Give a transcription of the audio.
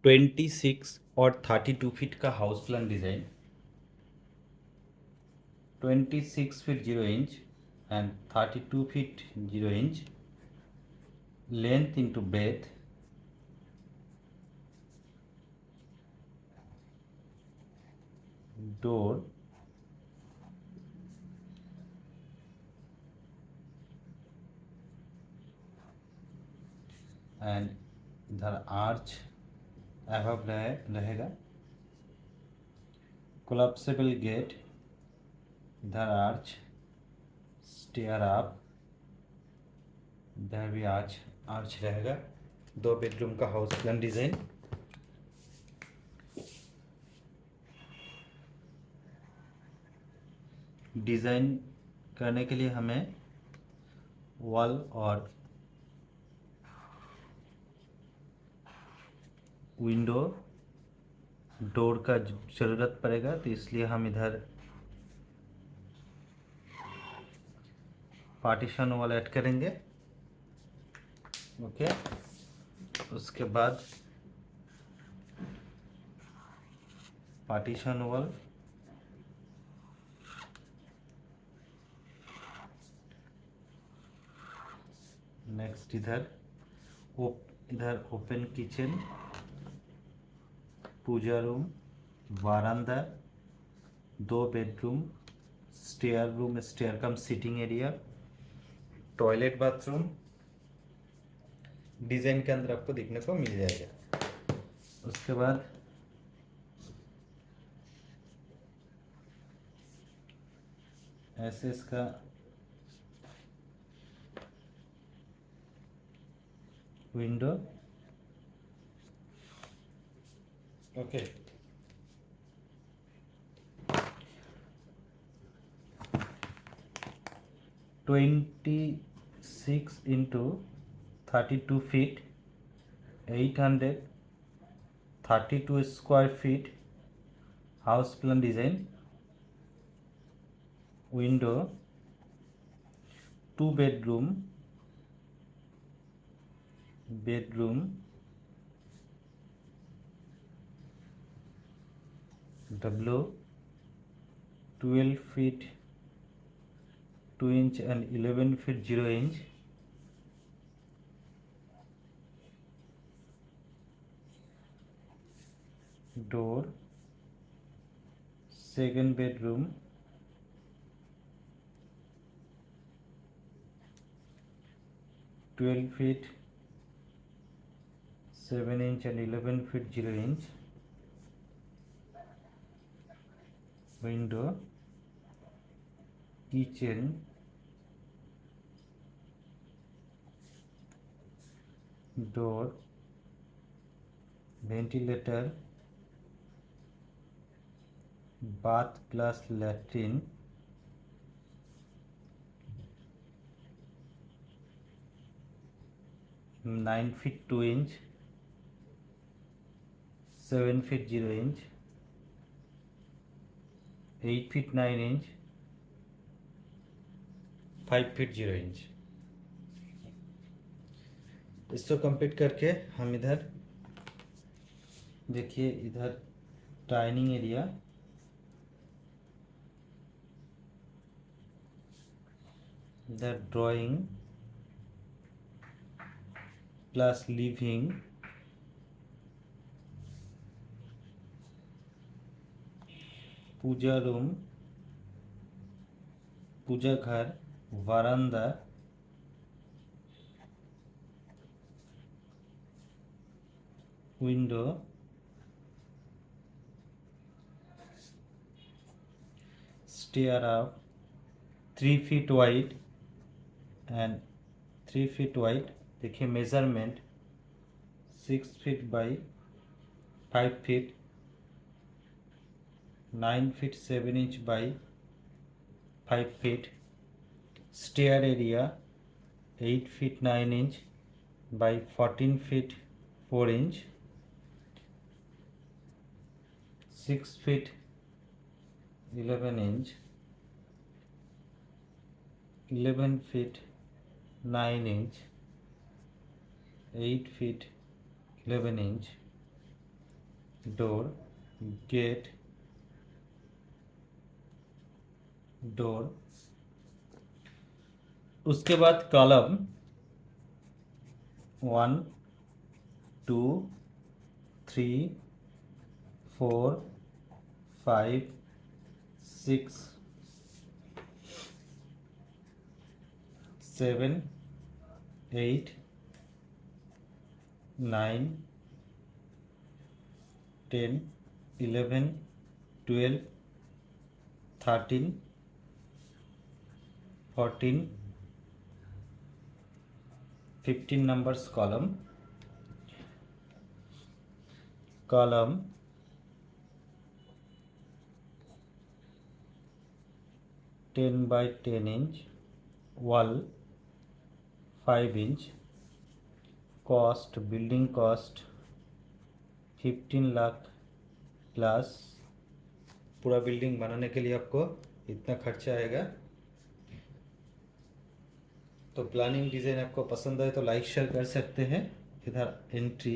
26 और 32 फीट का house plan design, 26 feet 0 inch and 32 feet 0 inch, length into breadth, door, and इधर arch above रहेगा, collapsible gate, इधर arch, stair up, इधर भी आर्च आर्च रहेगा। 2 बेडरूम का हाउस प्लान डिज़ाइन। डिज़ाइन करने के लिए हमें वॉल और विंडो डोर का ज़रूरत पड़ेगा, तो इसलिए हम इधर पार्टीशन वॉल ऐड करेंगे। ओके, उसके बाद पार्टीशन वॉल, नेक्स्ट इधर open kitchen, puja room, veranda, 2 bedroom, stair room, stair cum sitting area, toilet bathroom design के अंदर आपको देखने को मिल जाएगा। उसके बाद ऐसे इसका window. Okay, 26 into 32 feet, 832 square feet house plan design, window, 2 bedroom, डब्लो, 12 feet 2 inch and 11 feet 0 inch, door, 2 bedroom, 12 feet 7 inch and 11 feet 0 inch, window, kitchen, door, ventilator, bath plus latrine, 9 feet 2 inch, 7 feet 0 inch, 8 feet 9 inch, 5 feet 0 inch. इसको complete करके हम इधर देखिए, इधर dining area, इधर drawing plus living, puja room, पूजा घर, veranda, window, stair up, 3 feet wide and 3 feet wide. देखिए measurement 6 feet by 5 feet, 9 feet 7 inch by 5 feet, stair area 8 feet 9 inch by 14 feet 4 inch, 6 feet 11 inch, 11 feet 9 inch, 8 feet 11 inch, door, gate, door. उसके बाद column 1 2 3 4 5 6 7 8 9 10 11 12 13 14 15 numbers column 10 by 10 inch, wall 5 inch, cost building cost 15 lakh plus. पूरा building बनाने के लिए आपको इतना खर्चा आएगा। तो प्लानिंग डिज़ाइन आपको पसंद आए तो लाइक शेयर कर सकते हैं। इधर एंट्री